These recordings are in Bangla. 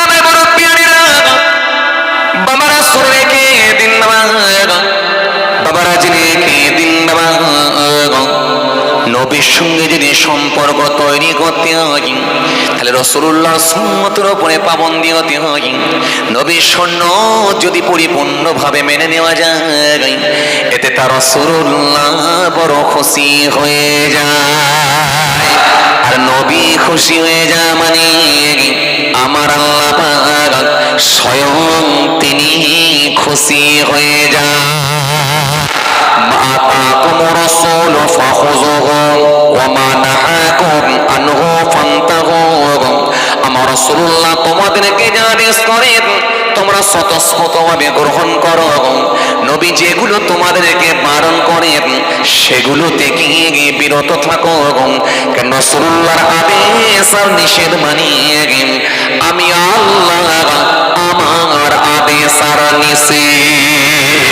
আমার মুরব্বিয়ানেরা, বাবারা শুনে কে দিন বাবারা জেনে কে দিন নবীর সঙ্গে যদি সম্পর্ক তৈরি করতে হয় তাহলে রাসূলুল্লাহর সুন্নতের উপরে পাবন্দী হতে হয়। নবীর সুন্নত যদি পরিপূর্ণভাবে মেনে নেওয়া যায় এতে তার রাসূলুল্লাহ বড় খুশি হয়ে যায়। আর নবী খুশি হয়ে যায় মানে আমার আল্লাহ পাক স্বয়ং তিনি খুশি হয়ে যায়। আতাকুম রাসূল ফাখুযুহু ওয়া মা নাহাকুম আনহু ফান্তাহু। আমার রাসূলুল্লাহ তোমাদেরকে যা আদেশ করেন তোমরা স্বতঃস্ফূর্তভাবে গ্রহণ করো। নবী যেগুলো তোমাদেরকে বারণ করেন সেগুলো থেকে বিরত থাকো। কেন রাসূলুল্লাহর আদেশ আর নিষেধ মানিয়ে আমি আল্লাহ আমার আদেশ আর নিষেধ।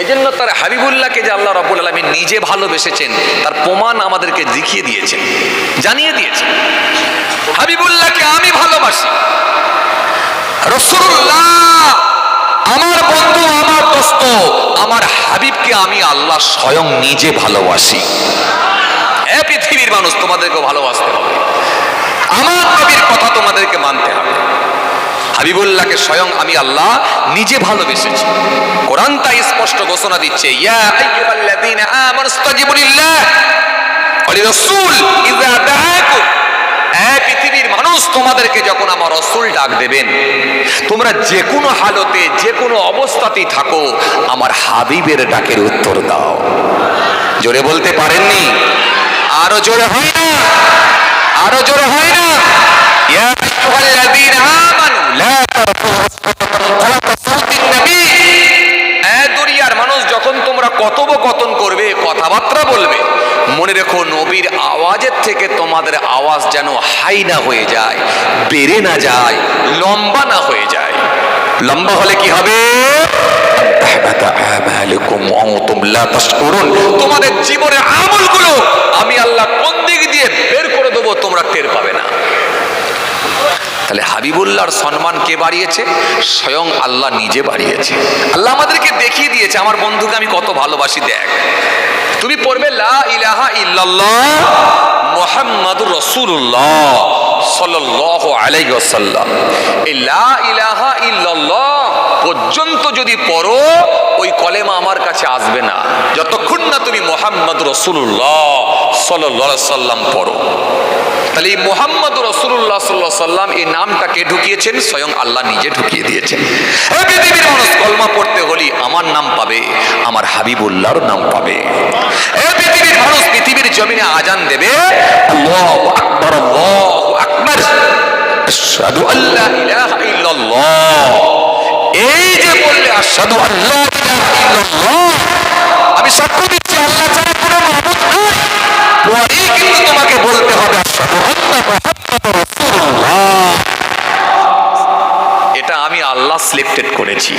এজন্য তার হাবিবুল্লাহকে যে আল্লাহ রাব্বুল আলামিন নিজে ভালোবেসেছেন তার প্রমাণ আমাদেরকে দেখিয়ে দিয়েছেন, জানিয়ে দিয়েছেন। হাবিবুল্লাহকে আমি ভালোবাসি, রাসূলুল্লাহ আমার বন্ধু, আমার দোস্ত, আমার হাবিবকে আমি আল্লাহ স্বয়ং নিজে ভালোবাসি। এ পৃথিবীর মানুষ, তোমাদেরকে ভালোবাসতে হবে, আমার নবীর কথা তোমাদেরকে মানতে হবে। হাবিবুল্লাহকে স্বয়ং আমি আল্লাহ নিজে ভালোবেসেছি। কোরআন তাই স্পষ্ট ঘোষণা দিচ্ছে, ইয়া আইয়ুহাল্লাযীনা আমানু ইসতাজিবু লিল্লাহ ওয়া লিরাসূল ইযা দাআকুম। এ পৃথিবীর মানুষ, তোমাদেরকে যখন আমার রাসূল ডাক দেবেন তোমরা যে কোনো হালতে যে কোনো অবস্থাতেই থাকো আমার হাবিবের ডাকের উত্তর দাও। জোরে বলতে পারেননি? আরো জোরে হয় না? আরো জোরে হয় না? ইয়া আইয়ুহাল্লাযীনা আমানু লা দুনিয়ার মানুষ, যখন তোমরা কথোপকথন করবে, কথাবার্তা বলবে, মনে রেখো নবীর আওয়াজের থেকে তোমাদের আওয়াজ যেন হাই না হয়ে যায়, বেড়ে না যায়, লম্বা না হয়ে যায়। লম্বা হলে কি হবে? তোমাদের জীবনের আমলগুলো আমি আল্লাহ কোন দিক দিয়ে বের করে দেবো তোমরা টের পাবে না। তাহলে হাবিবুল্লাহর সম্মান কে বাড়িয়েছে? স্বয়ং আল্লাহ নিজে বাড়িয়েছে। আল্লাহ আমাদেরকে দেখিয়ে দিয়েছে আমার বন্ধুকে আমি কত ভালোবাসি। দেখ, তুমি পড়বে লা ইলাহা ইল্লাল্লাহ মুহাম্মাদুর রাসূলুল্লাহ সাল্লাল্লাহু আলাইহি ওয়াসাল্লাম। এই লা ইলাহা ইল্লাল্লাহ পর্যন্ত যদি পড়ো ওই কলেমা আমার কাছে আসবে না যতক্ষণ না তুমি মুহাম্মাদুর রাসূলুল্লাহ সাল্লাল্লাহু আলাইহি ওয়াসাল্লাম পড়ো। তাহলে এই মুহাম্মাদুর রাসূলুল্লাহ সাল্লাল্লাহু আলাইহি ওয়াসাল্লাম এই নামটাকে ঢুকিয়েছেন স্বয়ং আল্লাহ নিজে ঢুকিয়ে দিয়েছেন। এই পৃথিবীর মানুষ কলমা পড়তে হলে আমার নাম পাবে, আমার হাবিবুল্লাহর নাম পাবে। এই পৃথিবীর মানুষ পৃথিবীর জমিনে আজান দেবে, আল্লাহু আকবার আল্লাহু আকবার আশহাদু আল্লা ইলাহা ইল্লাল্লাহ। এই যে বললে আশহাদু আল্লা ইলাহা ইল্লাল্লাহ, আমি সাক্ষ্য দিচ্ছি আল্লাহ ছাড়া কোনো মাবুদ নেই, পরেই কিন্তু তোমাকে বলতে হবে আশহাদু আন্না মুহাম্মাদুর রাসূলুল্লাহ। এটা আমি আল্লাহ সিলেক্টেড করেছি,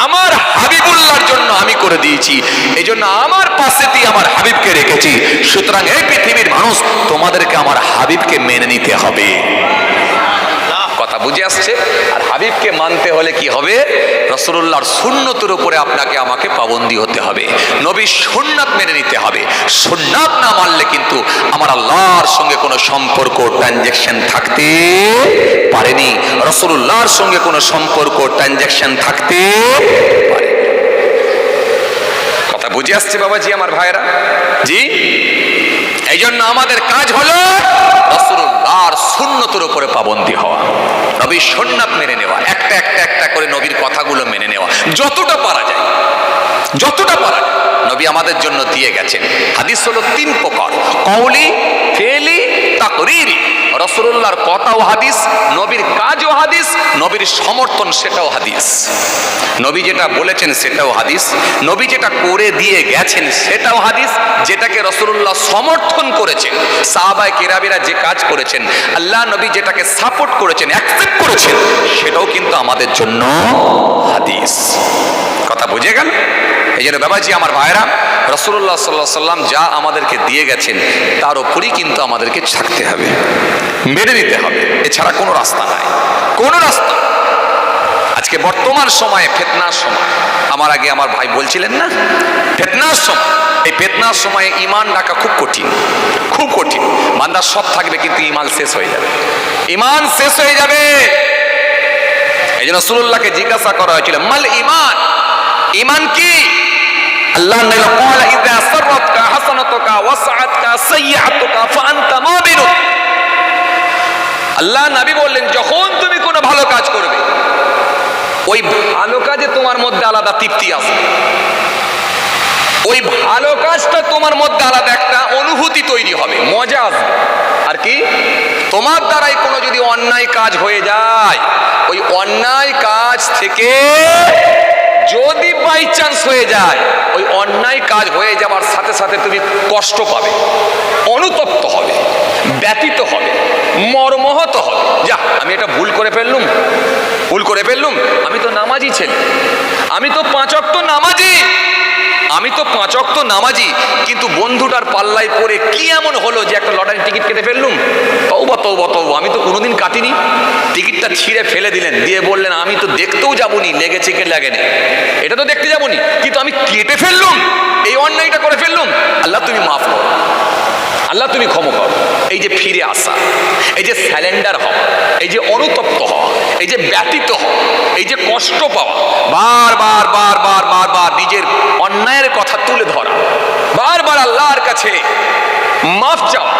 আমার হাবিবুল্লাহর জন্য আমি করে দিয়েছি, এই জন্য আমার পাশে দিয়ে আমার হাবিবকে রেখেছি। সুতরাং এই পৃথিবীর মানুষ তোমাদেরকে আমার হাবিবকে মেনে নিতে হবে। কথা বুঝে আসছে? আর হাবিবকে মানতে হলে কি হবে? রাসূলুল্লাহর সুন্নতের উপরে আপনাকে আমাকে পাবন্দী হতে হবে, নবীর সুন্নাত মেনে নিতে হবে। সুন্নাত না মানলে কিন্তু আমার আল্লাহর সঙ্গে কোনো সম্পর্ক ট্রানজাকশন থাকতে পারেনি, রাসূলুল্লাহর সঙ্গে কোনো সম্পর্ক ট্রানজাকশন থাকতে পারে। কথা বুঝে আসছে বাবাজি, আমার ভাইরা? জি, এই জন্য আমাদের কাজ হলো রাসূলুল্লাহর সুন্নতের উপরে পাবন্দী হওয়া, নবীর সুন্নাত মেনে নেওয়া, একটা একটা একটা করে নবীর কথাগুলো মেনে নেওয়া, যতটা পারা যায়, যতটা পারা যায়। নবী আমাদের জন্য দিয়ে গেছেন। হাদিস হলো তিন প্রকার, কওলি, ফেলি, তাকরিরি। রাসূলুল্লাহর কথাও হাদিস, নবীর কাজও হাদিস, নবীর সমর্থন সেটাও হাদিস। নবী যেটা বলেছেন সেটাও হাদিস, নবী যেটা করে দিয়ে গেছেন সেটাও হাদিস, যেটাকে রাসূলুল্লাহ সমর্থন করেছেন, সাহাবায়ে কেরামেরা যে কাজ করেছেন, আল্লাহ নবী যেটাকে সাপোর্ট করেছেন, অ্যাকসেপ্ট করেছেন, সেটাও কিন্তু আমাদের জন্য হাদিস। কথা বুঝে গেল? এই জন্য বাবাজি আমার ভাইরা, রাসূলুল্লাহ সাল্লাল্লাহু আলাইহি ওয়াসাল্লাম যা আমাদেরকে দিয়ে গেছেন তার উপরই কিন্তু আমাদেরকে থাকতে ছাড়তে হবে, মেনে নিতে হবে, এছাড়া কোনো রাস্তা নাই, কোনো রাস্তা। আজকে বর্তমান সময়ে ফিতনার সময়, আমার আগে আমার ভাই বলছিলেন না ফিতনার সময়, এই ফিতনার সময়ে ঈমান রাখা খুব কঠিন, খুব কঠিন। বান্দা সব থাকবে কিন্তু ঈমান শেষ হয়ে যাবে, ঈমান শেষ হয়ে যাবে। এই জন্য রাসূলুল্লাহকে জিজ্ঞাসা করা হয়েছিল মাল ঈমান, ঈমান কি? আল্লাহ নবী বলেন ইযা সাররাতকা হাসানাতুকা ওয়াসআতকা সাইয়্যাতুকা ফাআনতা মুমিন। আল্লাহ নবী বললেন যখন তুমি কোনো ভালো কাজ করবে, ওই ভালো কাজে তোমার মধ্যে আলাদা তৃপ্তি আসবে, ওই ভালো কাজটা তোমার মধ্যে আলাদা একটা অনুভূতি তৈরি হবে, মজা আসবে। আর কি, তোমার দ্বারাই কোনো যদি অন্যায় কাজ হয়ে যায়, ওই অন্যায় কাজ থেকে যদি বাই চান্স হয়ে যায়, ওই অন্যায় কাজ হয়ে যাওয়ার সাথে সাথে তুমি কষ্ট পাবে, অনুতপ্ত হবে, ব্যথিত হবে, মর্মাহত হবে। যা, আমি এটা ভুল করে ফেললুম, ভুল করে ফেললুম, আমি তো নামাজি ছেলে, আমি তো 5 ওয়াক্ত নামাজি, আমি তো 5 ওয়াক্ত নামাজি, কিন্তু বন্ধুটার পাল্লায় পড়ে কি এমন হলো যে একটা লটারি টিকিট কেটে ফেললুম। তওবা তওবা তওবা, আমি তো কোনোদিন কাটিনি। টিকিটটা ছিঁড়ে ফেলে দিলেন, দিয়ে বললেন আমি তো দেখতেও যাবনি, লেগেছে কি লাগেনি, এটা তো দেখতে যাবনি, কিন্তু আমি কেটে ফেললুম, এই অন্যায়টা করে ফেললুম। আল্লাহ তুমি মাফ করো, আল্লাহ তুমি ক্ষমা করো। এই যে ফিরে আসা, এই যে স্যালেন্ডার হওয়া, এই যে অনুতপ্ত হওয়া, এই যে ব্যতীত হওয়া, এই যে কষ্ট পাওয়া, বারবার বারবার বারবার নিজের অন্যায়ের কথা তুলে ধরা, বারবার আল্লাহর কাছে মাফ চাওয়া,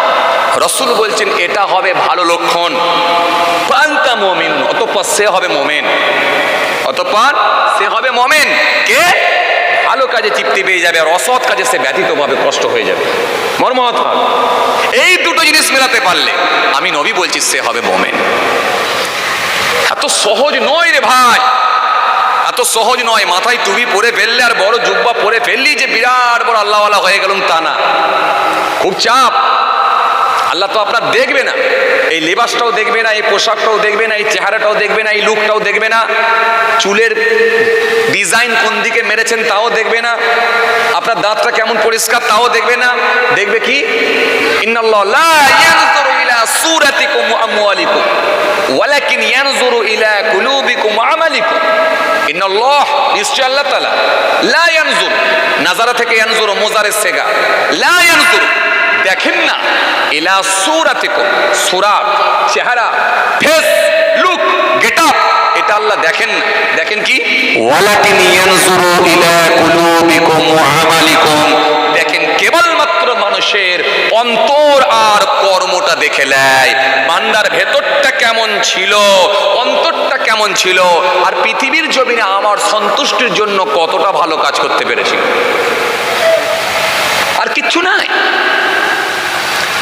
রাসূল বলছেন এটা হবে ভালো লক্ষণ। ফান্তা মুমিন, অতঃপর সে হবে মুমিন, অতঃপর সে হবে মুমিন। কে? ভালো কাজে তৃপ্তি পেয়ে যাবে, আর অসৎ কাজে সে ব্যথিতভাবে কষ্ট হয়ে যাবে, মর্মাহত হবে। এই দুটো জিনিস মেলাতে পারলে আমি নবী বলছি সে হবে মুমিন। এত সহজ নয় রে ভাই, এত সহজ নয়। মাথায় টুপি পরে ফেললে আর বড় জুব্বা পরে ফেললি যে বিরাট বড় আল্লাহওয়ালা হয়ে গেলাম তা না, খুব চাপ। আল্লাহ তো আপনার দেখবে না, এই লেবাসটাও দেখবে না, এই পোশাকটাও দেখবে না, এই চেহারাটাও দেখবে না, এই লুকটাও দেখবে না, চুলের ডিজাইন কোন দিকে মেরেছেন তাও দেখবে না, আপনার দাঁতটা কেমন পরিষ্কার তাও দেখবে না। দেখবে কি? ইন্নাল্লাহু লা ইয়ানজুরু ইলা সূরাতিকুম ওয়া আমওয়ালিকুম ওয়ালাকিন ইয়ানজুরু ইলা কুলুবিকুম ওয়া আমালিকুম। ইন্নাল্লাহ, নিশ্চয় আল্লাহ তাআলা, লা ইয়ানজুরু, নাজারা থেকে ইয়ানজুরু, মুজারের সেগা, লা ইয়ানজুরু, দেখেন না, ইলা সূরাতিকুম, সূরাত, চেহারা, ফেস, লুক, গেটআপ, এটা আল্লাহ দেখেন না। দেখেন কি? ওয়ালাকিন ইয়ানজুরু ইলা কুলুবিকুম ওয়া আমালিকুম, দেখেন কেবলমাত্র মানুষের অন্তর আর কর্মটা দেখে নেয়, বান্দার ভেতরটা কেমন ছিল, অন্তরটা কেমন ছিল, আর পৃথিবীর জমিনে আমার সন্তুষ্টির জন্য কতটা ভালো কাজ করতে পেরেছিল, আর কিচ্ছু নাই।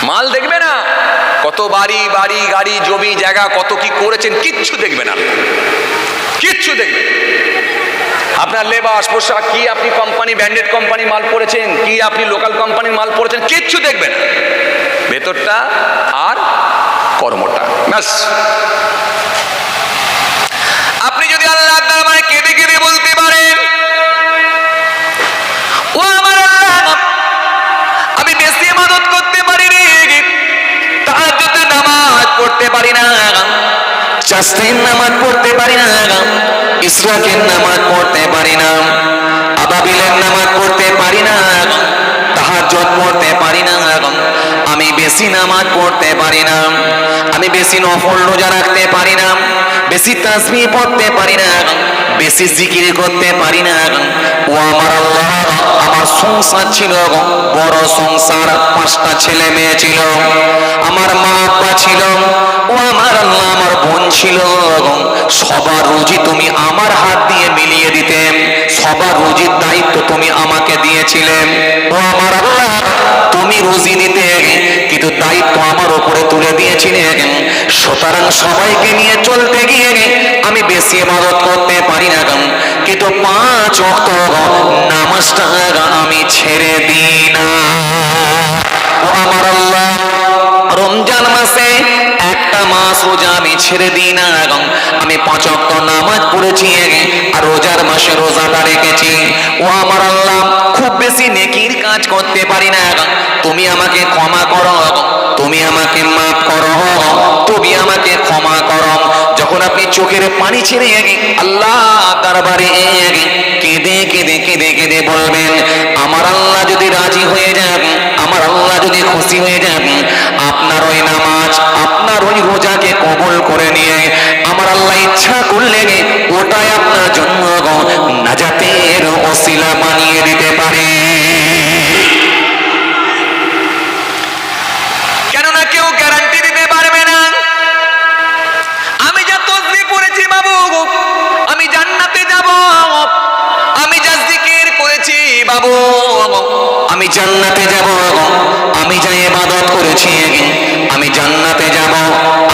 মাল দেখবে না, কত বাড়ি বাড়ি গাড়ি জমি জায়গা কত কি করেছেন, কিচ্ছু দেখবে না, কিচ্ছু দেখবে। আপনার লেবাস পোশাক কি, আপনি কোম্পানি ব্র্যান্ডেড কোম্পানি মাল পরেছেন কি, আপনি লোকাল কোম্পানির মাল পরেছেন, কিচ্ছু দেখবে না, ভেতরটা আর কর্মটা, ব্যাস। আপনি যদি আল্লাহর দরবারে কেঁদে কেঁদে বলতে পারেন, ও আমার আল্লাহ, আমি বেশি ইবাদত করতে পারি রে, তাহাজ্জুদের নামাজ পড়তে পারি না, চাষের নামাজ পড়তে পারি না, ইশরাকের নামাজ পড়তে পারি না, আবাবিলের নামাজ পড়তে পারি না, তাহাজ্জুদ পড়তে পারি না, আমি বেশি নামাজ পড়তে পারি না, আমি বেশি নফল রোজা রাখতে পারি না, বেশি তাসবিহ পড়তে পারি না, বেশি জিকির করতে পারি না। ও আমার আল্লাহ, আমার সংসার ছিল বড় সংসার, 5টা ছেলে মেয়ে ছিল, আমার মা বাবা ছিল, ও আমার আল্লাহ আমার বোন ছিল, সবার রুজি তুমি আমার হাত দিয়ে মিলিয়ে দিতে, সবার রুজির দায়িত্ব তুমি আমাকে দিয়েছিলে। ও আমার আল্লাহ, তুমি রুজি দিতে কিন্তু দায়িত্ব আমার উপরে তুলে দিয়েছিলে, সুতরাং সবাইকে নিয়ে চলতে গিয়ে আমি বেশি ইবাদত করতে পারি না, কিন্তু 5 ওয়াক্ত নামাজটা আমি ছেড়ে দিই না। ও আমার আল্লাহ, রমজান মাসে একটা মাস রোজা আমি ছেড়ে দিই না, আমি 5 ওয়াক্ত নামাজ পড়েছি আর রোজার মাসে রোজাটা রেখেছি। ও আমার আল্লাহ, খুব বেশি নেকির কাজ করতে পারি না, তুমি আমাকে ক্ষমা করো, তুমি আমাকে মাফ করো, তুমি আমাকে ক্ষমা করো। যখন আপনি চোখের পানি ছেড়ে আল্লাহ দরবারে কেঁদে কেঁদে কেঁদে কেঁদে বলবেন, আমার আল্লাহ যদি রাজি হয়ে যান, আমার আল্লাহ যদি খুশি হয়ে যান, আপনার ওই নামাজ, আপনার ওই রোজাকে কবুল করে নিয়ে আমার আল্লাহ ইচ্ছা করলে ওটাই আপনার জন্য নাজাতের ওসিলা বানিয়ে দিতে পারে। কেননা কেউ গ্যারান্টি দিতে পারবে না আমি যা তাসবিহ পড়েছি বাবু আমি জান্নাতে যাব, আমি যা জিকির করেছি বাবু আমি জান্নাতে যাব, আমি যা ইবাদত করেছি আমি জান্নাতে যাব,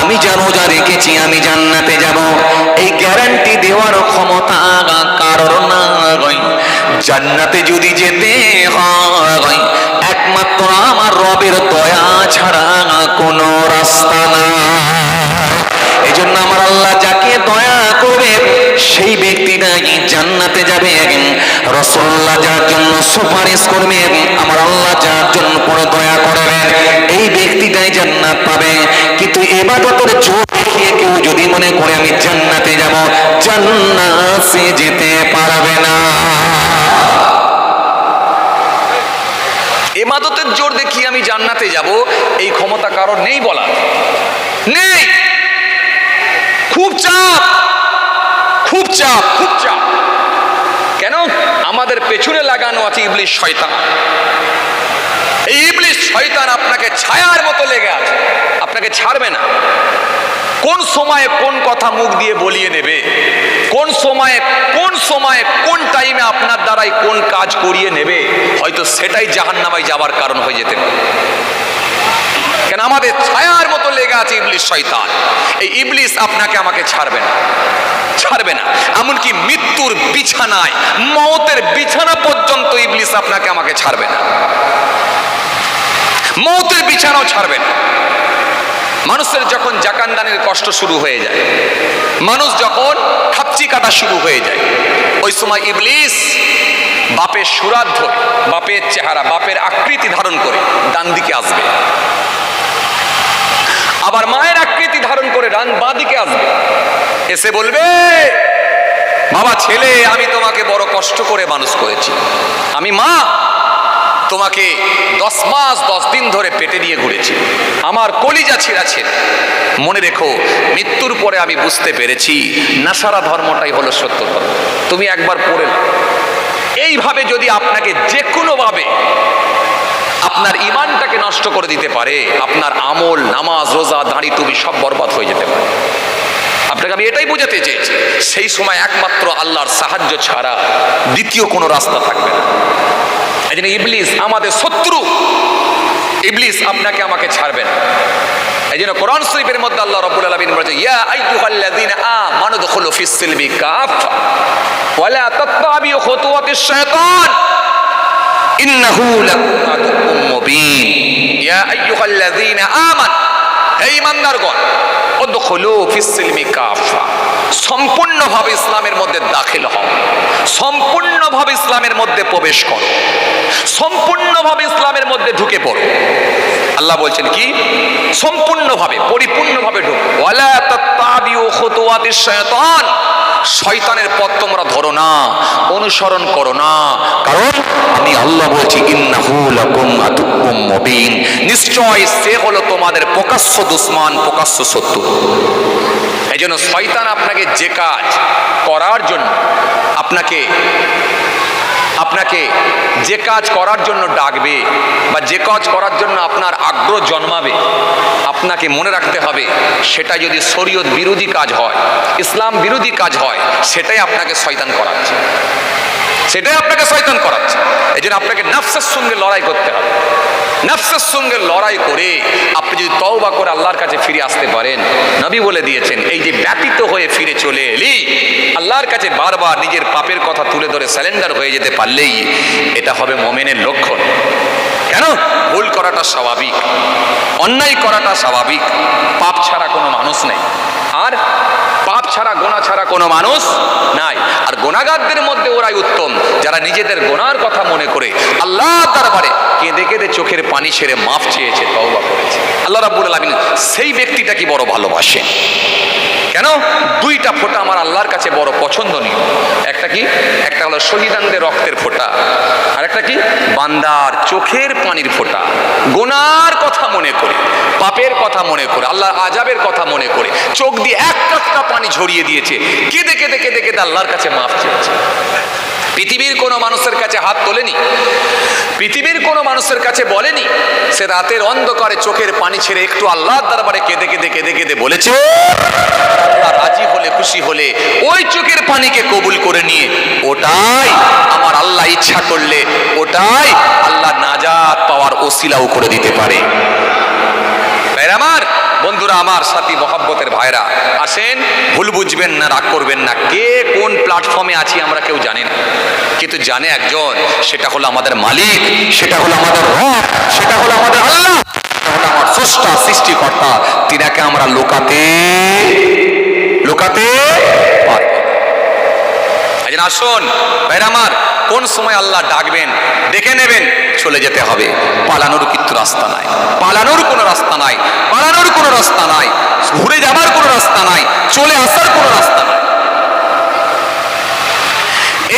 আমি যা রোজা রেখেছি আমি জান্নাতে যাব। এই গ্যারান্টি দেওয়ার ক্ষমতা কারোর নাই। জান্নাতে যদি যেতে হয় একমাত্র আমার রবের দয়া ছাড়া কোনো রাস্তা নাই। এই জন্য আমার আল্লাহ যাকে দয়া করবে সেই ব্যক্তিটাই জান্নাতে যাবে। রাসূলুল্লাহ যার জন্য সুপারিশ করবে, আমার আল্লাহ যার জন্য পুরো দয়া করবেন, এই ব্যক্তিটাই জান্নাত পাবে। কিন্তু ইবাদতের জোর দেখিয়ে কেউ যদি মনে করে আমি জান্নাতে যাব, জান্নাতে যেতে পারবে না। ইবাদতের জোর দেখিয়ে আমি জান্নাতে যাব এই ক্ষমতা কারোর নেই, বলা নেই। খুব চাপ, খুব চাপ, খুব চাপ। কেন? আমাদের পেছনে লাগানো আছে ইবলিস শয়তান। এই ইবলিস শয়তান আপনাকে ছায়ার মতো লেগে আছে, আপনাকে ছাড়বে না। কোন সময়ে কোন কথা মুখ দিয়ে বলিয়ে দেবে, কোন সময়ে কোন টাইমে আপনার দ্বারাই কোন কাজ করিয়ে নেবে, হয়তো সেটাই জাহান্নামায় যাবার কারণ হয়ে যেতে পারে। কেন? আমাদের ছায়ার মতো লেগে আছে ইবলিস শয়তান। এই ইবলিস আপনাকে আমাকে ছাড়বে না, ছাড়বে না। এমনকি মৃত্যুর বিছানায়, মওতের বিছানা পর্যন্ত ইবলিস আপনাকে আমাকে ছাড়বে না, মওতের বিছানাও ছাড়বে না। মানুষের যখন জাকানদানের কষ্ট শুরু হয়ে যায়, মানুষ যখন খাপচি কাটা শুরু হয়ে যায়, ওই সময় ইবলিস বাপের সুরাত ধরে, বাপের চেহারা, বাপের আকৃতি ধারণ করে ডান দিকে আসবে, আবার মায়ের আকৃতি ধারণ করে বাঁ দিকে আসবে, এসে বলবে, বাবা ছেলে আমি তোমাকে বড় কষ্ট করে মানুষ করেছি, আমি মা তোমাকে 10 মাস 10 দিন ধরে পেটে নিয়ে ঘুরেছি, আমার কলিজা ছিঁড়া ছেলে। মনে রেখো, মৃত্যুর পরে আমি বুঝতে পেরেছি নাসারা ধর্মটাই হলো সত্য ধর্ম, তুমি একবার পড়ে নাও। এইভাবে যদি আপনাকে যে কোনোভাবে আপনার ঈমানটাকে নষ্ট করে দিতে পারে, আপনার আমল, নামাজ, রোজা, দাঁড়ি, টুপি সব বরবাদ হয়ে যেতে পারে। আপনাকে আমি এটাই বোঝাতে চেয়েছি, সেই সময় একমাত্র আল্লাহর সাহায্য ছাড়া দ্বিতীয় কোনো রাস্তা থাকবে না। এই জন্য ইবলিস আমাদের শত্রু, ইবলিস আপনাকে আমাকে ছাড়বে না। এই জন্য কোরআন শরীফের মধ্যে আল্লাহ রাব্বুল আলামিন বলেছেন, ইয়া আইয়ুহাল্লাযীনা আমানু দুখুলু ফিস সিলমি কাফা ওয়া লা তাত্তাবিউ খুতুওয়াতিশ শায়তান ইন্নাহু লাকুম আদুউম মুবিন। ইয়া আইয়ুহাল্লাযীনা আমানু, হে ঈমানদারগণ, উদখুলু ফিস সিলমি কাফা, সম্পূর্ণভাবে ইসলামের মধ্যে দাখিল হও, সম্পূর্ণভাবে ইসলামের মধ্যে প্রবেশ করো, সম্পূর্ণভাবে ইসলামের মধ্যে ঢুকে পড়ো। আল্লাহ বলছেন কি? সম্পূর্ণভাবে, পরিপূর্ণভাবে ঢুকো। ওয়ালা তাত্তাবিউ খুতুওয়াতিশ শায়তান, শয়তানের পথ তোমরা ধরো না, অনুসরণ করো না, কারণ আমি আল্লাহ বলছি ইন্নাহু লাকুম আদুউম মুবিন, নিশ্চয় সে হলো তোমাদের প্রকাশ্য দুশমন, প্রকাশ্য শত্রু। এই জন্য শয়তান আপনাকে যে কাজ করার জন্য, আপনাকে যে কাজ করার জন্য ডাকবে বা যে কাজ করার জন্য আপনার আগ্রহ জন্মাবে, আপনাকে মনে রাখতে হবে সেটা যদি শরীয়ত বিরোধী কাজ হয়, ইসলাম বিরোধী কাজ হয়, সেটাই আপনাকে শয়তান করাচ্ছে, সেটাই আপনাকে শয়তান করাচ্ছে। এই জন্য আপনাকে নফসের সঙ্গে লড়াই করতে হবে। নফসের সঙ্গে লড়াই করে আপনি যদি তওবা করে আল্লাহর কাছে ফিরে আসতে পারেন, নবী বলে দিয়েছেন, এই যে ব্যতীত হয়ে ফিরে চলে এলি, আল্লাহর কাছে বারবার নিজের পাপের কথা তুলে ধরে স্যালেন্ডার হয়ে যেতে পারলেই এটা হবে মুমিনের লক্ষণ। কেন? ভুল করাটা স্বাভাবিক, অন্যায় করাটা স্বাভাবিক, পাপ ছাড়া কোনো মানুষ নেই। গোনা ছাড়া কোনো মানুষ নাই। আর গোনাগারদের মধ্যে ওরাই উত্তম, যারা নিজেদের গোনার কথা মনে করে আল্লাহর দরবারে কেঁদে কেঁদে চোখের পানি ছেড়ে মাফ চেয়েছে, তওবা করেছে। আল্লাহ রাব্বুল আলামিন সেই ব্যক্তিটা কি বড় ভালোবাসেন। কেন? দুইটা ফোঁটা আমার আল্লাহর কাছে বড় পছন্দনীয়। একটা কি? একটা হলো শহীদানদের রক্তের ফোঁটা, আর একটা কি? বান্দার চোখের পানির ফোঁটা। গোনার কথা মনে করে, পাপের কথা মনে করে, আল্লাহর আযাবের কথা মনে করে চোখ দিয়ে এক কাঁকড়া পানি ঝরিয়ে দিয়েছে, কেঁদে কেঁদে কেঁদে কেঁদে আল্লাহর কাছে মাফ চেয়েছে। পৃথিবীর কোনো মানুষের কাছে হাত তোলেনি, পৃথিবীর কোনো মানুষের কাছে বলেনি, সে রাতের অন্ধকারে চোখের পানি ছেড়ে একটু আল্লাহর দরবারে কেঁদে কেঁদে কেঁদে কেঁদে বলেছে, আল্লাহ রাজি হলে খুশি হলে ওই চোখের পানিকে কবুল করে নিয়ে ওটাই আমার আল্লাহ ইচ্ছা করলে ওটাই আল্লাহ নাজাত পাওয়ার ওসিলাও করে দিতে পারে। ভাইরা আমার, বন্ধুরা আমার, সাথী মহব্বতের ভাইরা, আসেন, ভুল বুঝবেন না, রাগ করবেন না। কে কোন প্ল্যাটফর্মে আছি আমরা কেউ জানি না, কিন্তু জানে একজন, সেটা হলো আমাদের মালিক, সেটা হলো আমাদের রব, সেটা হলো আমাদের আল্লাহ, সেটা হলো আমার স্রষ্টা সৃষ্টিকর্তা। তিনাকে আমরা লুকাতে পারবো। আসুন ভাইরা আমার, কোন সময় আল্লাহ ডাকবেন দেখে নেবেন, চলে যেতে হবে। পালানোর কিন্তু রাস্তা নাই, পালানোর কোনো রাস্তা নাই, পালানোর কোনো রাস্তা নাই, ঘুরে যাবার কোনো রাস্তা নাই, চলে আসার কোনো রাস্তা নাই।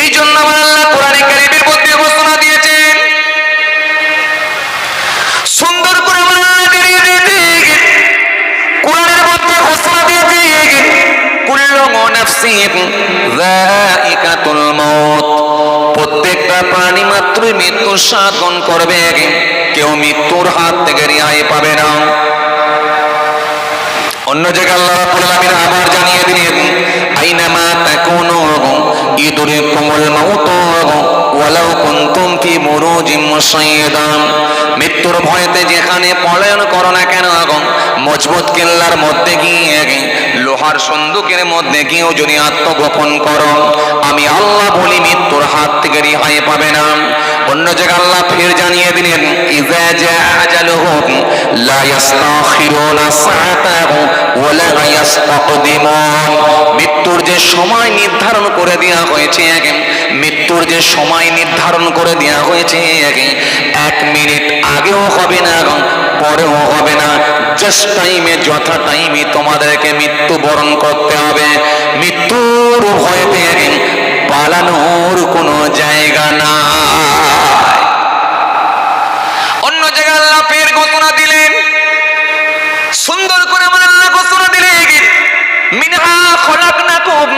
এই জন্য আমার আল্লাহ কোরআনে কারীমের মধ্যে ঘোষণা দিয়েছেন, সুন্দর করে আমার আল্লাহ কোরআনের মধ্যে ঘোষণা দিয়েছেন, কুল্লু নাফসিন যায়িকাতুল মাউত, প্রত্যেকটা প্রাণী মাত্রই মৃত্যু সাধন করবে, কেউ মৃত্যুর হাত থেকে রেহাই পাবে না। অন্য জায়গায় আল্লাহ রাব্বুল আলামিন আবার জানিয়ে দিলেন, আইনামা তাকুনু ইদরিকুমুল মাউত ওয়ালাউ কুনতুম ফি বুরুজিম মুশাইয়্যাদা, মৃত্যুর ভয়তে যেখানে পলায়ন করো না কেন, মজবুত কেল্লার মধ্যে গিয়ে, লোহার সন্দুকের মধ্যে গিয়েও যদি আত্মগোপন করো, আমি আল্লাহ বলি মৃত্যুর হাত থেকে রেহাই পাবে না। অন্য জায়গায় আল্লাহ ফের জানিয়ে দিলেন, ইযা জাআ আজালুহুম লা ইস্তাখিরুনা সাআতাহু ওয়া লা ইস্তাকদিমুন, মৃত্যুর যে সময় নির্ধারণ করে দেওয়া হয়েছে, মৃত্যুর যে সময় নির্ধারণ করে দেওয়া হয়েছে, 1 মিনিট আগেও হবে না, পরেও হবে না, জাস্ট টাইমে, যথা টাইমে তোমাদেরকে মৃত্যুবরণ করতে হবে। মৃত্যুর ভয়তে পালানোর কোনো জায়গা নাই। অন্য জায়গায় আল্লাহ ফের ঘোষণা দিলেন, সুন্দর করে আমার আল্লাহ ঘোষণা দিলেন, মিনহা খলাকনাকুম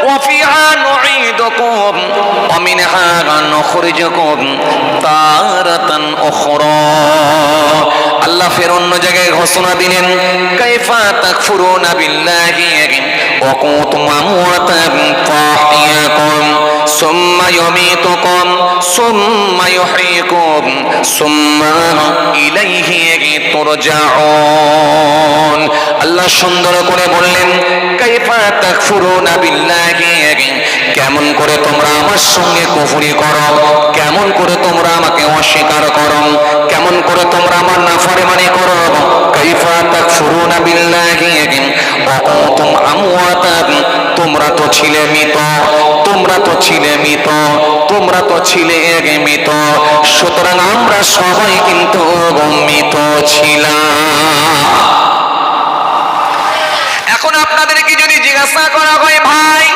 ওয়া ফিহা নুঈদুকুম ওয়া মিনহা নুখরিজুকুম তারাতান উখরা। আল্লাহ ফের অন্য জায়গায় ঘোষণা দিলেন, কাইফা তাকফুরুনা বিল্লাহি ওয়া কুনতুম আমওয়াতান ফাহিয়াকুম সুম্মা ইউমীতুকুম সুম্মা ইউহয়িকুম সুম্মা ইলাইহি তুরজাউন। আল্লাহ সুন্দর করে বললেন, কাইফা তাকফুরুনা বিল্লাহি, কেমন করে তোমরা আমার সঙ্গে কুফরি করো, কেমন করে তোমরা আমাকে অস্বীকার করো, কেমন করে তোমরা আমার নাফরমানি করো। কাইফা তাকফুরুনা বিল্লাহি ওয়া কুনতুম আমওয়াতান, তোমরা তো ছিলে মৃত, তোমরা তো ছিলে মৃত, তোমরা তো ছিলে মৃত, সুতরাং আমরা সবাই কিন্তু মৃত ছিলাম। এখন আপনাদেরকে যদি জিজ্ঞাসা করা হয়, ভাই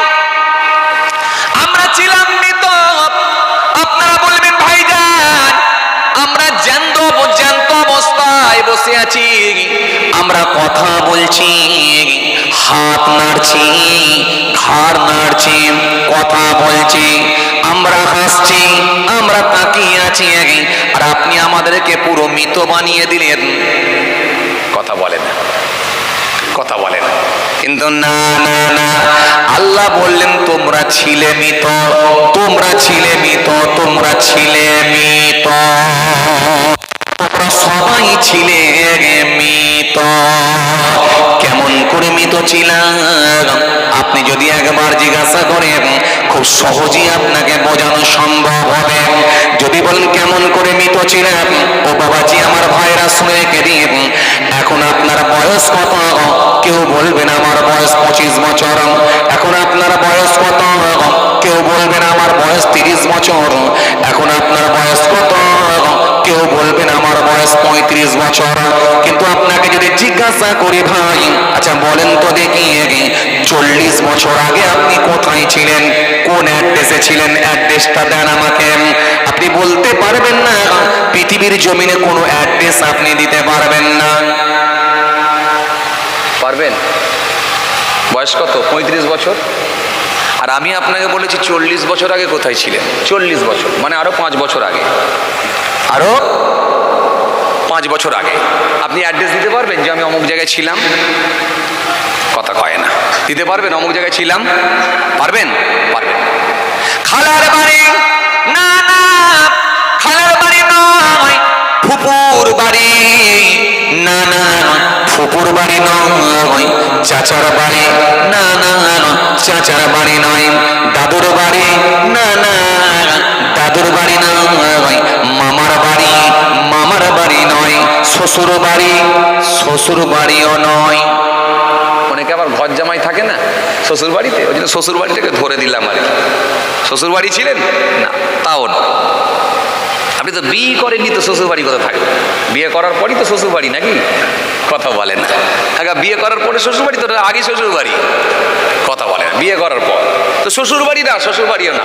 আমরা ছিলাম মৃত, আপনারা বলবেন, ভাইজান আমরা জ্যান্ত অবস্থায় বসে আছি, আমরা কথা বলছি, হাত নাড়ছি, ঘাড় নাড়ছি, কথা বলছি, আমরা হাসছি, আমরা তাকিয়ে আছি, আর আপনি আমাদেরকে পুরো মৃত বানিয়ে দিলেন। কথা বলেন, কথা বলেন। কিন্তু না না না, আল্লাহ বললেন, তোমরা ছিলে মৃত, তোমরা ছিলে মৃত, তোমরা ছিলে মৃত, তোমরা সবাই ছিলে মৃত। কেমন করে মৃত ছিলাম? আপনি যদি একবার জিজ্ঞাসা করেন, খুব সহজেই আপনাকে বোঝানো সম্ভব হবে। যদি বলেন কেমন করে মৃত ছিলেন, ও বাবাজি আমার ভাইরা শুনে রেখে দিন, এখন আপনার বয়স কত? কেউ বলবেন আমার বয়স 25 বছর। এখন আপনার বয়স কত? কেউ বলবেন আমার বয়স 30 বছর। এখন আপনার বয়স কত? কেউ বলবেন আমার বয়স 35 বছর। কিন্তু আপনাকে যদি জিজ্ঞাসা করি ভাই, আচ্ছা বলেন তো দেখি 40 বছর আগে আপনি কোথায় ছিলেন, কোন অ্যাড্রেসে ছিলেন, অ্যাড্রেসটা দেন আমাকে। আপনি বলতে পারবেন না, পৃথিবীর জমিনে কোনো অ্যাড্রেস আপনি দিতে পারবেন না। পারবেন? বয়স কত? 35 বছর। আর আমি আপনাকে বলেছি 40 বছর আগে কোথায় ছিলেন। 40 বছর মানে আরো 5 বছর আগে, আরো 5 বছর আগে। আপনি অ্যাড্রেস দিতে পারবেন যে আমি অমুক জায়গায় ছিলাম? কথা কয় না। দিতে পারবেন অমুক জায়গায় ছিলাম? পারবেন? পারবেন। খালার বাড়ি? না না, খালার বাড়ি নয়, ফুপুর বাড়ি। না না, ফুপুর বাড়ি নয়। চাচার বাড়ি? না না, চাচার বাড়ি নয়। দাদুর বাড়ি? না না, দাদুর বাড়ি নয়। মামার বাড়ি? মামার বাড়ি নয়। শ্বশুর বাড়ি? শ্বশুর বাড়িও নয়। অনেকে আবার ঘর জামাই থাকে না শ্বশুর বাড়িতে, ওই জন্য শ্বশুর বাড়িটাকে ধরে দিলাম আর কি। শ্বশুর বাড়ি ছিলেন না, তাও না। আপনি তো বিয়ে করেননি, তো শ্বশুর বাড়ি কোথায় থাকবে? বিয়ে করার পরই তো শ্বশুর বাড়ি নাকি? কথা বলেন না। আগে বিয়ে করার পরে শ্বশুর বাড়ি, তো আগে শ্বশুর বাড়ি। কথা বলেন। বিয়ে করার পর তো শ্বশুর বাড়ি না, শ্বশুর বাড়িও না।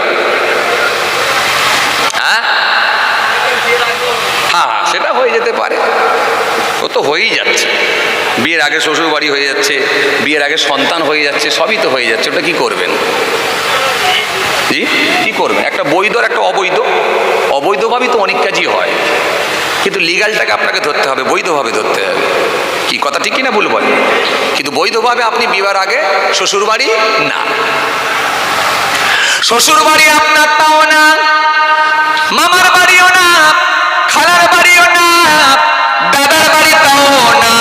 হ্যাঁ হ্যাঁ, সেটা হয়ে যেতে পারে। ও তো হয়েই যাচ্ছে। বিয়ের আগে শ্বশুর বাড়ি হয়ে যাচ্ছে, বিয়ের আগে সন্তান হয়ে যাচ্ছে, সবই তো হয়ে যাচ্ছে। ওটা কি করবেন? জি, কি করবেন? একটা বৈধ আর একটা অবৈধ। অবৈধভাবেই তো অনেক কাজই হয়, কিন্তু লিগালটাকে আপনাকে ধরতে হবে, বৈধভাবে ধরতে হবে। কি কথা ঠিক কিনা ভুল বলেন? কিন্তু বৈধভাবে আপনি বিবাহের আগে শ্বশুর বাড়ি না। শ্বশুর বাড়ি আপনার তাও না, মামার বাড়িও না, খালার বাড়িও না, দাদার বাড়ি তাও না,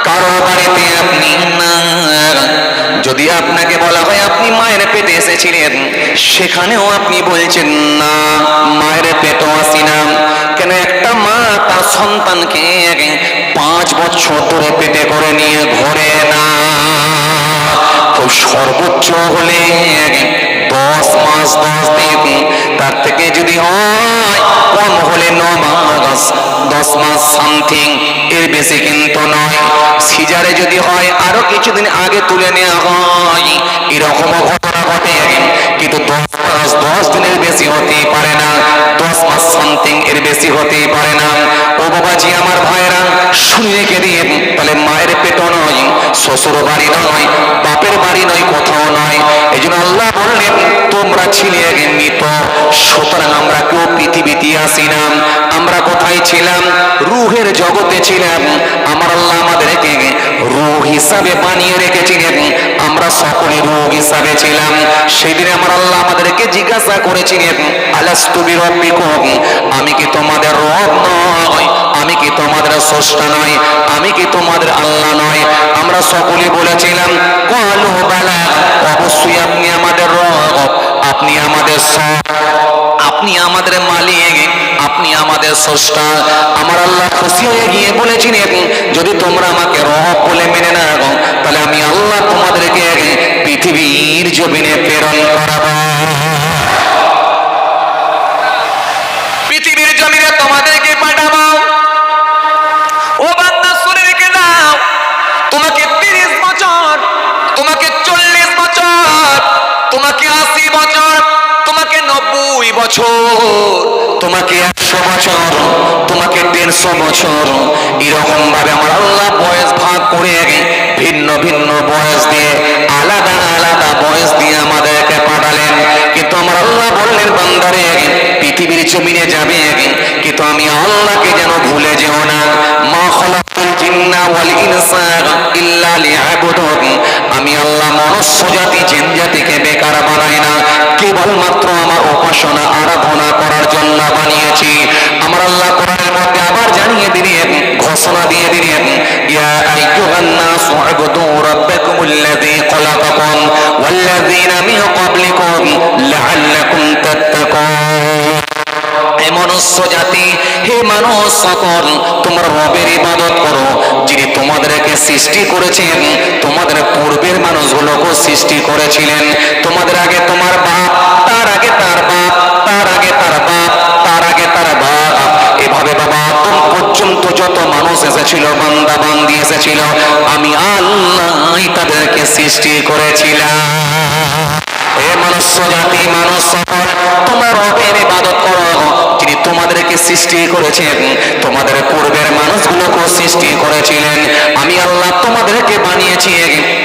কারো বাড়িতে আপনি না। যদি আপনাকে বলা হয় আপনি মায়ের পেটে এসেছিলেন, সেখানেও আপনি বলছেন না, মায়ের পেটও আসি না। কেন? একটা মা তার সন্তানকে 5 বছর ধরে পেটে করে নিয়ে ঘোরে না। খুব সর্বোচ্চ হলে 10 মাস 10 দিন, তার থেকে যদি হয় কম হলে 9 মাস 10 মাস সামথিং, এর বেশি কিন্তু নয়। সিজারে যদি হয় আরো কিছুদিন আগে তুলে নেওয়া হয়, এরকমও ঘটনা ঘটে। কিন্তু 10 মাস 10 দিনের বেশি হতেই পারে না, 10 মাস সামথিং এর বেশি হতেই পারে না। ও বাবাজি আমার ভাইরা শুনে রেখে দিয়ে, তাহলে মায়ের পেটও নয়, শ্বশুর বাড়ি নয়, বাপের বাড়ি নয়, কোথাও নয়। এই জন্য আল্লাহ বললেন তোমরা ছিলে মৃত, সুতরাং আমরা কেউ পৃথিবীতে আসি না। আমরা কোথায় ছিলাম? রুহের জগতে ছিলাম। আমার আল্লাহ আমাদেরকে রূহ হিসাবে বানিয়ে রেখেছিলেন, আমরা সকলে রূহ হিসাবে ছিলাম। সেদিন আমার আল্লাহ আমাদেরকে জিজ্ঞাসা করেছিলেন আলাস্তু বিরব্বিকুম, আমি কি তোমাদের রব নয়? আমি কি তোমাদের স্রষ্টা নয়? আমি কি তোমাদের আল্লাহ নয়? আমরা সকলে বলেছিলাম ক্বালু বালা, অবশ্যই আপনি আমাদের রব, আপনি আমাদের সব, আপনি আমাদের মালিক, আপনি আমাদের স্রষ্টা। আমার আল্লাহ খুশি হয়ে গিয়ে বলেছিলেন যদি তোমরা আমাকে রব বলে মেনে নাও, তাহলে আমি আল্লাহ তোমাদেরকে পৃথিবীর জমিনে প্রেরণ করাবো। পৃথিবীর জমিনে তোমাদেরকে পাঠাবো। ও বান্দা শুনে রেখে দাও, তোমাকে 30 বছর, তোমাকে 40 বছর, তোমাকে 80 বছর, তোমাকে 90 বছর, তোমাকে 100 বছর, তোমাকে 150 বছর, এরকম ভাবে আমার আল্লাহ বয়স ভাগ করে ভিন্ন ভিন্ন বয়স দিয়ে, আলাদা আলাদা বয়স দিয়ে আমাদেরকে পাঠালেন। কিন্তু আমার আল্লাহ বললেন বান্দারে পৃথিবীর জমিনে যাবে, কিন্তু আমি আল্লাহকে যেন ভুলে যেও না। মা খালাকুল জিন্না ওয়াল ইনসা ইল্লা লিয়াবুদুন, আমি আল্লাহ মনুষ্য জাতি জিন জাতিকে বেকার বানাই না, কেবলমাত্র আমার উপাসনা আরাধনা করার জন্য বানিয়েছি। আমার আল্লাহ কোরআনের মধ্যে আবার জানিয়ে দিলেন, ঘোষণা দিয়ে দিলেন ইয়া আইয়ুহান নাসু উবুদু রাব্বাকুমুল্লাযী খালাকাকুম ওয়াল্লাযীনা মিন ক্বাবলিকুম মনুষ্য জাতি, হে মানুষ সকল, তোমরা রবের ইবাদত করো যিনি তোমাদেরকে সৃষ্টি করেছেন। তোমাদের পূর্বের মানুষগুলোকে সৃষ্টি করেছিলেন। তোমাদের আগে তোমার বাপ, তার আগে তার বাপ, তার আগে তার বাপ, তার আগে তার বাপ, এভাবে বাবা আদম পর্যন্ত যত মানুষ এসেছিল, বান্দা বান্দি এসেছিল, আমি আল্লাহ তাদেরকে সৃষ্টি করেছিলাম। হে মনুষ্য জাতি, মানুষ সকল, তোমরা রবের ইবাদত করো যিনি তোমাদেরকে সৃষ্টি করেছেন। তোমাদের পূর্বের মানুষগুলোকে সৃষ্টি করেছিলেন। আমি আল্লাহ তোমাদেরকে বানিয়েছি,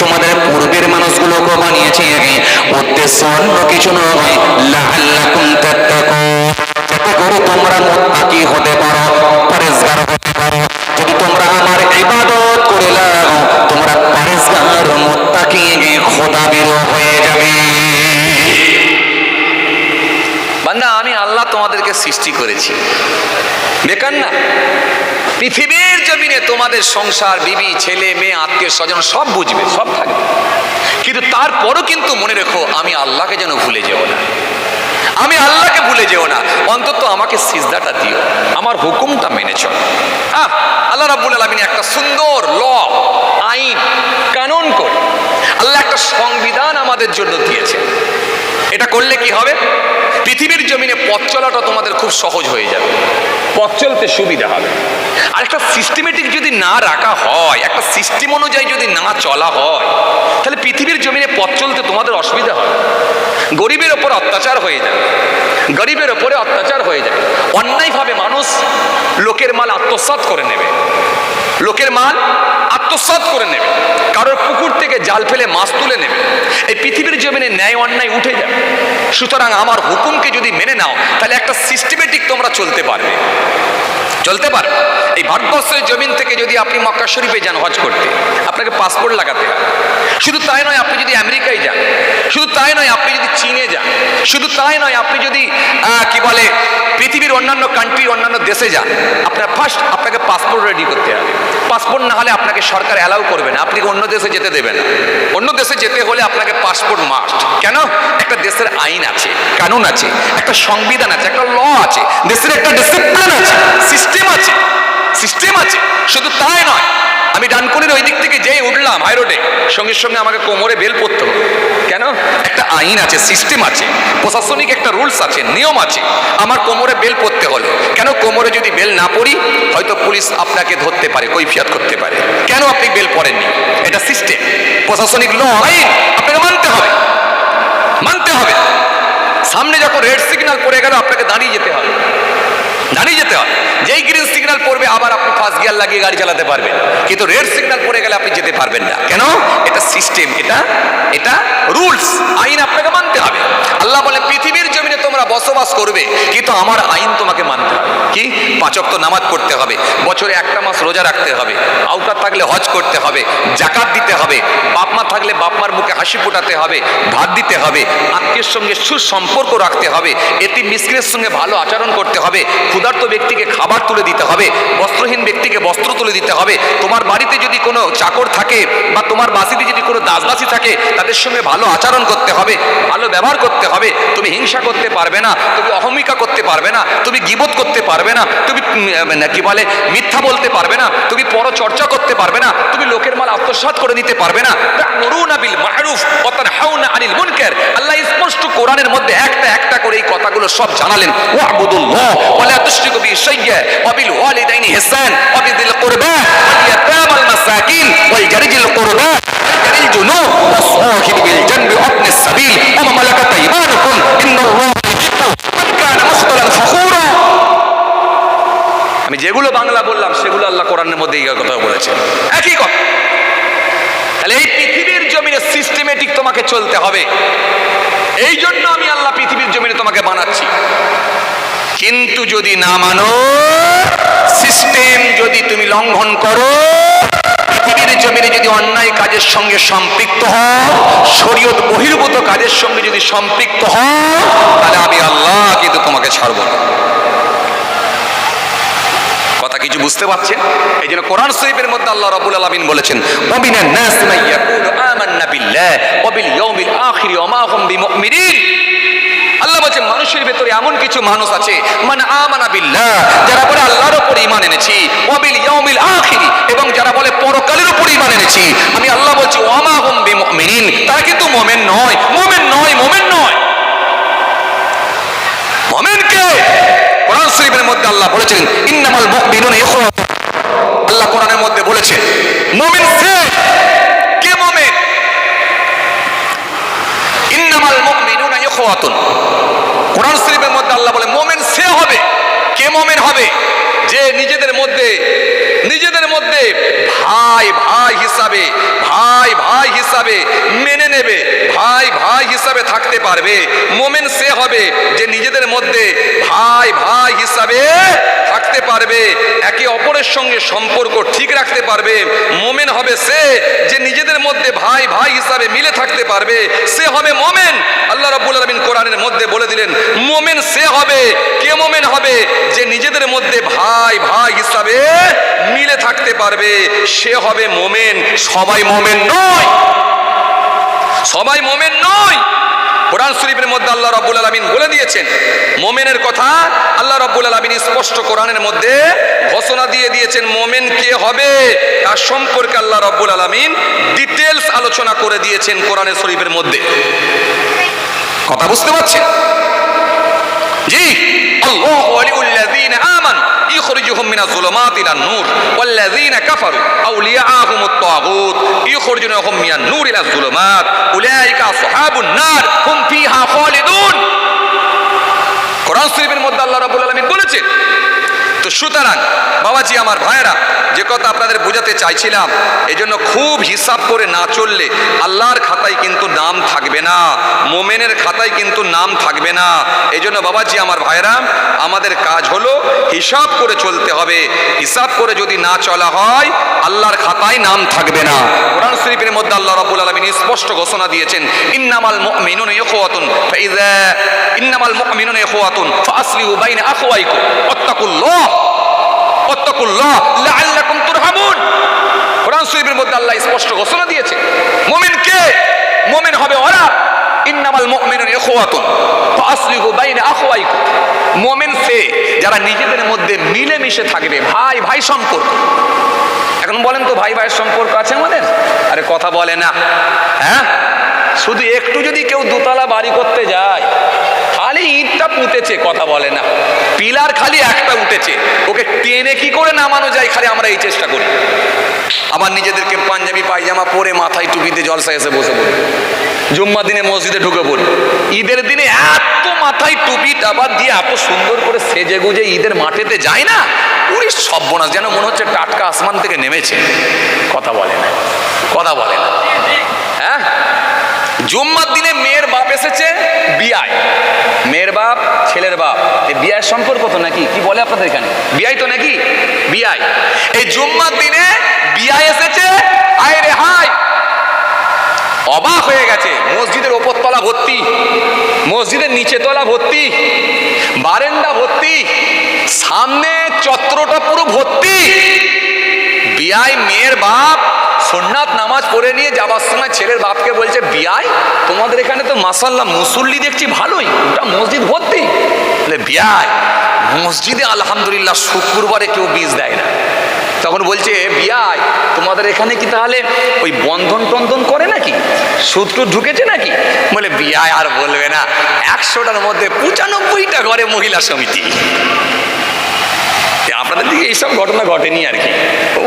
তোমাদের পূর্বের মানুষগুলোকে বানিয়েছি, উদ্দেশ্য অন্য কিছু নয়, লাআল্লাকুম তাত্তাকুন, যাতে করে তোমরা মুত্তাকি হতে পারো, পরেজগার হতে পারো। যদি তোমরা আমার ইবাদত করে লাও, তোমরা পরেজগার মুত্তাকি খোদাবীর হয়ে যাবে। বান্দা, আমি আল্লাহ তোমাদেরকে সৃষ্টি করেছি, বেকার না। পৃথিবীর জমিনে তোমাদের সংসার, বিবি, ছেলে, মেয়ে, আত্মীয় স্বজন সব বুঝবে, সব থাকবে, কিন্তু তারপরও কিন্তু মনে রেখো আমি আল্লাহকে যেন ভুলে যেও না। আমি আল্লাহকে ভুলে যেও না। অন্তত আমাকে সিজদাটা দিও, আমার হুকুমটা মেনে চলো। আল্লাহ রাব্বুল আলামিন একটা সুন্দর ল, আইন, কানুন করে আল্লাহ একটা সংবিধান আমাদের জন্য দিয়েছে। এটা করলে কি হবে? পৃথিবীর জমিনে পথ চলাটা তোমাদের খুব সহজ হয়ে যাবে, পথ চলতে সুবিধা হবে। আর একটা সিস্টেমেটিক যদি না রাখা হয়, একটা সিস্টেম অনুযায়ী যদি না চলা হয়, তাহলে পৃথিবীর জমিনে পথ চলতে তোমাদের অসুবিধা হবে। গরিবের ওপর অত্যাচার হয়ে যাবে, গরিবের ওপরে অত্যাচার হয়ে যাবে। অন্যায়ভাবে মানুষ লোকের মাল আত্মসাৎ করে নেবে, লোকের মাল আত্মসাৎ করে নেবে, কারোর পুকুর থেকে জাল ফেলে মাছ তুলে নেবে। এই পৃথিবীর জমিনে ন্যায় অন্যায় উঠে যাবে। সুতরাং আমার হুকুমকে যদি মেনে নাও, তাহলে একটা সিস্টেমেটিক তোমরা চলতে পারবে, চলতে পারবে। এই ভারতবর্ষের জমিন থেকে যদি আপনি মক্কা শরীফে যান হজ করতে, আপনাকে পাসপোর্ট লাগাতে হবে। শুধু তাই নয়, আপনি যদি আমেরিকায় যান, শুধু তাই নয়, আপনি যদি চীনে যান, শুধু তাই নয়, আপনি যদি কি বলে পৃথিবীর অন্যান্য কান্ট্রি, অন্যান্য দেশে যান, আপনার ফার্স্ট আপনাকে পাসপোর্ট রেডি করতে হবে। পাসপোর্ট না হলে আপনাকে সরকার অ্যালাউ করবে না, আপনাকে অন্য দেশে যেতে দেবে না। অন্য দেশে যেতে হলে আপনাকে পাসপোর্ট মাস্ট। কেন? একটা দেশের আইন আছে, কানুন আছে, একটা সংবিধান আছে, একটা ল আছে, দেশের একটা ডিসিপ্লিন আছে, সিস্টেম আছে, সিস্টেম আছে। শুধু তাই নয়, আমি ডানকুনির ওই দিক থেকে যেই উঠলাম হাই রোডে, সঙ্গে সঙ্গে আমাকে কোমরে বেল পরতে হবে। কেন? একটা আইন আছে, সিস্টেম আছে, প্রশাসনিক একটা রুলস আছে, নিয়ম আছে। আমার কোমরে বেল পরতে হলো। কেন? কোমরে যদি বেল না পরি, হয়তো পুলিশ আপনাকে ধরতে পারে, কৈফিয়ত করতে পারে। কেন আপনি বেল পরেননি? এটা সিস্টেম, প্রশাসনিক ল, আইন, আপনাকে মানতে হবে, মানতে হবে। সামনে যখন রেড সিগন্যাল পড়ে গেল, আপনাকে দাঁড়িয়ে যেতে হবে, দাঁড়িয়ে যেতে হবে। যেই গ্রিন সিগন্যাল পড়বে, আবার আপনি ফার্স্ট গিয়ার লাগিয়ে গাড়ি চালাতে পারবেন, কিন্তু রেড সিগন্যাল পড়ে গেলে আপনি যেতে পারবেন না। কেন? এটা সিস্টেম, এটা রুলস, আইন আপনাকে মানতে হবে। আল্লাহ বলে পৃথিবীর জমিনে তোমরা বসবাস করবে, কিন্তু আমার আইন তোমাকে মানতে হবে। কি? 5 ওয়াক্ত নামাজ পড়তে হবে, বছরে একটা মাস রোজা রাখতে হবে, আউটার থাকলে হজ করতে হবে, জাকাত দিতে হবে, বাপ মা থাকলে বাপ মার মুখে হাসি ফোটাতে হবে, ভাত দিতে হবে, আত্মীয়ের সঙ্গে সুসম্পর্ক রাখতে হবে, এতিম মিসকিনের সঙ্গে ভালো আচরণ করতে হবে, ক্ষুধার্ত ব্যক্তিকে খাবার তুলে দিতে হবে, বস্ত্রহীন ব্যক্তিকে বস্ত্র তুলে দিতে হবে। তোমার বাড়িতে যদি কোনো চাকর থাকে বা তোমার বাসিতে যদি কোনো দাসদাসী থাকে, তাদের সঙ্গে ভালো আচরণ করতে হবে, ভালো ব্যবহার করতে হবে। তুমি হিংসা করতে পারবে না, তুমি অহমিকা করতে পারবে না, তুমি গীবত করতে পারবে না, তুমি কি বলে মিথ্যা বলতে পারবে না, তুমি পরচর্চা করতে পারবে না, তুমি লোকের মাল আত্মসাৎ করে নিতে পারবে না। তা'মুরুনা বিল মা'রুফ ওয়া তানহাউনা আনিল মুনকার। আল্লাহ স্পষ্ট কোরআনের মধ্যে একটা একটা করে এই কথাগুলো সব জানালেন। ওয়া'বুদুল্লাহ ওয়া লা তুশরিকু বিহি শাইয়্যা ওয়া বিল ওয়ালিদাইনি ইহসান ওয়া বিযিল কুরবা ওয়াল ইয়াতামাল মাসাকিন ওয়াল জারিজিল কুরবা ওয়াল জারিল জুনুব ওয়াস সাহিব বিল জানবি ওয়া ইবনিস সাবিল ওয়া মা মালাকাত আইমানুকুম ইন্নাল্লাহা ইউহিব্বু মান কানা মুখতালান ফখুরা। আমি যেগুলো বাংলা বললাম সেগুলো আল্লাহ কোরআনের মধ্যে এই কথা বলেছেন, একই কথা। তাহলে এই পৃথিবীর জমিনে সিস্টেমেটিক তোমাকে চলতে হবে। এই জন্য আমি আল্লাহ পৃথিবীর জমিনে তোমাকে বানাচ্ছি। কিন্তু যদি না মানো, সিস্টেম যদি তুমি লঙ্ঘন করো, পৃথিবীর জমিনে যদি অন্যায় কাজের সঙ্গে সম্পৃক্ত হও, শরীয়ত বহির্ভূত কাজের সঙ্গে যদি সম্পৃক্ত হও, তাহলে আমি আল্লাহ কিন্তু তোমাকে ছাড়ব না। কথা কিছু বুঝতে পারছেন? এই জন্য কোরআন শরীফের মধ্যে আল্লাহ রাব্বুল আলামিন বলেছেন, ওয়ামিনান নাস মান ইয়াকুলু আমান্না বিল্লাহ ওয়া বিল ইয়াউমিল আখির ওয়া মা হুম বিমুমিনিন। আল্লাহ বলেন মানুষের ভেতরে ভিতরে এমন কিছু মানুষ আছে মানে আমানা বিল্লাহ, যারা বলে আল্লাহর উপর ঈমান এনেছি, ওয়া বিল ইয়াউমিল আখির, এবং যারা বলে পরকালের উপর ঈমান এনেছি, আমি আল্লাহ বলছি ওয়া মা হুম বিমুমিনিন, তারা কিন্তু মুমিন নয়, মুমিন নয়, মুমিন নয়। মুমিন কে? কোরআন শরীফের মধ্যে আল্লাহ বলেছেন ইন্নামাল মুমিনুনা ইখওয়া। আল্লাহ কোরআনের মধ্যে বলেছেন মুমিন সে, কে মুমিন? ইন্নামাল মুমিনুনা ইখওয়াতুন। কোরআন শরীফের মধ্যে আল্লাহ বলে মুমিন সে হবে, কে মুমিন হবে? যে নিজেদের মধ্যে ভাই ভাই হিসাবে, ভাই ভাই হিসাবে মেনে নেবে, ভাই ভাই হিসাবে থাকতে পারবে। মুমিন সে হবে যে নিজেদের মধ্যে ভাই ভাই হিসাবে থাকতে পারবে, একে অপরের সঙ্গে সম্পর্ক ঠিক রাখতে পারবে। মুমিন হবে সে যে নিজেদের মধ্যে ভাই ভাই হিসাবে মিলে থাকতে পারবে, সে হবে মুমিন। আল্লাহ রাব্বুল আলামিন কোরআনের মধ্যে বলে দিলেন মুমিন সে হবে, কে মুমিন হবে? যে নিজেদের মধ্যে ভাই ভাই হিসাবে মিলে থাকতে পারবে, সে হবে মুমিন। সবাই মুমিন নয়, সবাই মুমিন নয়। কোরআন শরীফের মধ্যে আল্লাহ রাব্বুল আলামিন বলে দিয়েছেন মুমিনের কথা। আল্লাহ রাব্বুল আলামিন স্পষ্ট কোরআনের মধ্যে ঘোষণা দিয়ে দিয়েছেন মুমিন কে হবে, তার সম্পর্কে আল্লাহ রাব্বুল আলামিন ডিটেইলস আলোচনা করে দিয়েছেন কোরআনের শরীফের মধ্যে। কথা বুঝতে পারছেন? জি, আল্লাহু ওয়ালিউল্লাযীনা আমানু ইখরিজুহুম মিনাজ যুলুমাতি ইলান নূর ওয়াল্লাযীনা কাফারু আউলিয়াহুমুত তাগুত ইখরিজুনাহুম মিনান নূর ইলাজ যুলুমাত উলাইকা আসহাবুন নার হুম ফিহা খালিদুন। কোরআন শরীফের মধ্যে আল্লাহ রাব্বুল আলামিন বলেছেন। তো সুতরাং বাবাজি আমার ভাইরা, যে কথা আপনাদের বোঝাতে চাইছিলাম, এজন্য খুব হিসাব করে না চললে আল্লাহর খাতায় কিন্তু নাম থাকবে না, মোমেনের খাতায় কিন্তু নাম থাকবে না। এজন্য বাবাজি আমার ভাইরা, আমাদের কাজ হলো হিসাব করে চলতে হবে। হিসাব করে যদি না চলা হয় আল্লাহর খাতায় নাম থাকবে না। কোরআন শরীফের মধ্যে আল্লাহ রাব্বুল আলামিন স্পষ্ট ঘোষণা দিয়েছেন ইন্নামাল মুমিনুনা ইখওয়াতুন ফাইযা ইন্নামাল মুমিনুনা ইখওয়াতুন ফাসলিহু বাইনা আখওয়াইকুম ওয়াত্তাকুল্লাহ ওয়াত্তাকুল্লাহ লাআল্লাকুম তুরহামুন। কোরআন শরীফের মধ্যে আল্লাহ স্পষ্ট ঘোষণা দিয়েছে মুমিন কে? মুমিন হবে ওরা ইন্নামাল মুমিনুনা ইখওয়াতুন ফাসলিহু বাইনা আখওয়াইকুম। মুমিন সে যারা নিজেদের মধ্যে মিলেমিশে থাকবে, ভাই ভাই সম্পর্ক। এখন বলেন তো ভাই ভাইয়ের সম্পর্ক আছে আমাদের? আরে কথা বলে না। হ্যাঁ, শুধু একটু যদি কেউ দোতলা বাড়ি করতে যায়, খালি ইটটা পুঁতেছে, কথা বলে না, পিলার খালি একটা উঠেছে, ওকে টেনে কি করে নামানো যায়, খালি আমরা এই চেষ্টা করি। আবার নিজেদেরকে পাঞ্জাবি পায়জামা পরে মাথায় টুপিতে জলসা এসে বসে পড়ি, জুম্মার দিনে মসজিদে ঢুকে পড়ি, ঈদের দিনে এত মাথায় টুপি টাবা দিয়ে এত সুন্দর করে সেজে গুজে ঈদের মাঠেতে যায় না, ওই সর্বনাশ, যেন মনে হচ্ছে টাটকা আসমান থেকে নেমেছে। কথা বলে না, কথা বলে না। হ্যাঁ, জুম্মার দিনে মেয়ের বাপ এসেছে বিয়ায়, মেয়ের বাপ ছেলের বাপ, এই বিয়ার সম্পর্ক তো নাকি? কি বলে আপনাদের এখানে? বিয়াই তো নাকি? বিয়াই। এই জুম্মার দিনে বিয়ায় এসেছে, আয় রে হায়, অবাক হয়ে গেছে। মসজিদের ওপর তলা ভর্তি, মসজিদের নিচে তলা ভর্তি, বারান্দা ভর্তি, সামনে চত্বরটা পুরো ভর্তি। বিয়ায় মেয়ের বাপ সুন্নাত নামাজ পড়ে নিয়ে যাবার সময় ছেলের বাপকে বলছে বিয়াই তোমাদের এখানে তো মাশাআল্লাহ মুসল্লি দেখছি ভালোই, ওটা মসজিদ ভর্তি। বলে বিয়াই মসজিদে আলহামদুলিল্লাহ শুক্রবারে কেউ বীজ দেয় না। তখন বলছে বিয়াই তোমাদের এখানে কি তাহলে ওই বন্ধন টন্ধন করে নাকি, সুদ টুদ ঢুকেছে নাকি? বলে বিয়াই আর বলবে না, 100টার মধ্যে 95টা ঘরে মহিলা সমিতি। আপনাদের দিকে এইসব ঘটনা ঘটেনি আর কি,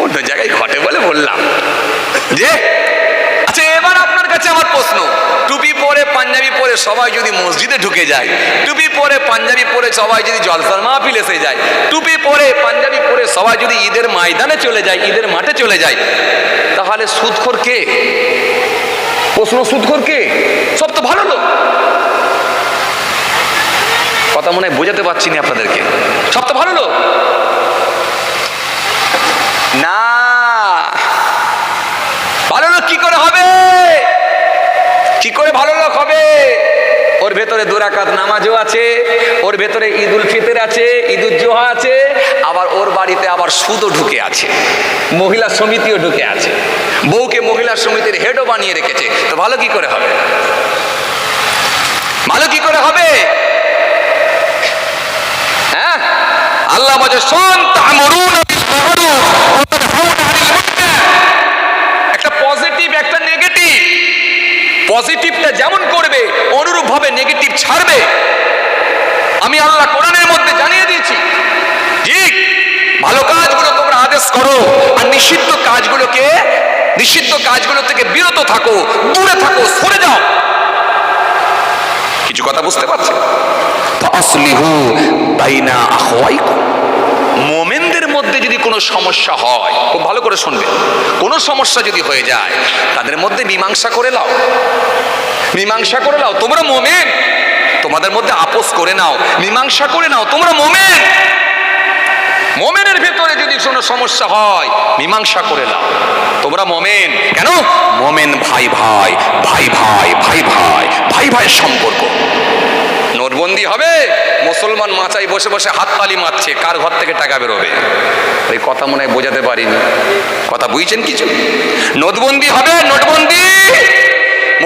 অন্য জায়গায় ঘটে বলে বললাম। যে আচ্ছা, এবার আপনার কাছে আমার প্রশ্ন, টুপি পরে পাঞ্জাবি পরে সবাই যদি মসজিদে ঢুকে যায়, টুপি পরে পাঞ্জাবি পরে সবাই যদি জলসার মাহফিল এসে যায়, টুপি পরে পাঞ্জাবি পরে সবাই যদি ঈদের ময়দানে চলে যায়, ঈদের মাঠে চলে যায়, তাহলে সুদখোর কে? প্রশ্ন, সুদখোর কে? সব তো ভালো লোক। কথা মনে হয় বোঝাতে পারছি না আপনাদেরকে। সব তো ভালো লোক না। ভালো লোক কি করে হবে? কি করে ভালো লোক হবে? ওর ভেতরে 2 রাকাত নামাজও আছে, ওর ভেতরে ঈদুল ফিতর আছে, ঈদুল জোহা আছে, আবার ওর বাড়িতে আবার সুদও ঢুকে আছে, মহিলা সমিতিও ঢুকে আছে, বউকে মহিলা সমিতির হেডও বানিয়ে রেখেছে। তো ভালো কি করে হবে? ভালো কি করে হবে? আল্লাহ বলে শোন, তা'মুরুনা বিল মা'রুফ ওয়া তানহাউনা আনিল মুনকার। একটা পজিটিভ, একটা নেগেটিভ। পজিটিভটা যেমন করবে অনুরূপ ভাবে নেগেটিভ ছাড়বে। আমি আল্লাহ কোরআনের মধ্যে জানিয়ে দিয়েছি, ঠিক ভালো কাজগুলো তোমরা আদেশ করো, আর নিষিদ্ধ কাজগুলো থেকে বিরত থাকো, দূরে থাকো, সরে যাও। কিছু কথা বুঝতে পারছেন? ফাসলিহু বাইনা আখওয়াইকুম। মোমেনদের মধ্যে যদি কোনো সমস্যা হয়, খুব ভালো করে শুনবে, কোনো সমস্যা যদি হয়ে যায় তাদের মধ্যে মীমাংসা করে নাও। মীমাংসা করে নাও, তোমরা মোমেন, তোমাদের মধ্যে আপোষ করে নাও, মীমাংসা করে নাও, তোমরা মোমেন। মোমেনের ভেতরে যদি কোনো সমস্যা হয় মীমাংসা করে নাও, তোমরা মোমেন। কেন? মোমেন ভাই ভাই, ভাই ভাই, ভাই ভাই, ভাই ভাইয়ের সম্পর্ক। নোটবন্দি হবে, মুসলমান মাচায় বসে বসে হাততালি মারছে, কার ঘর থেকে টাকা বেরোবে? এই কথা মনে হয় বোঝাতে পারিনি, কথা বুঝছেন কিছু? নোটবন্দি হবে, নোটবন্দি,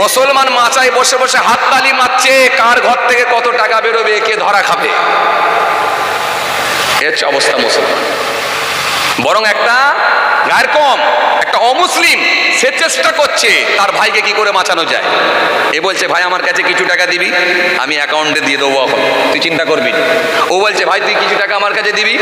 মুসলমান মাচায় বসে বসে হাততালি মারছে, কার ঘর থেকে কত টাকা বেরোবে, কে ধরা খাবে, এ হচ্ছে অবস্থা মুসলমান। বরং একটা গায়ের কম, একটা অমুসলিম, সে চেষ্টা করছে তার ভাইকে কি করে বাঁচানো যায়। এ বলছে ভাই আমার কাছে কিছু টাকা দিবি, আমি অ্যাকাউন্টে দিয়ে দেবো, এখন তুই চিন্তা করবি। ও বলছে ভাই তুই কিছু টাকা আমার কাছে দিবি,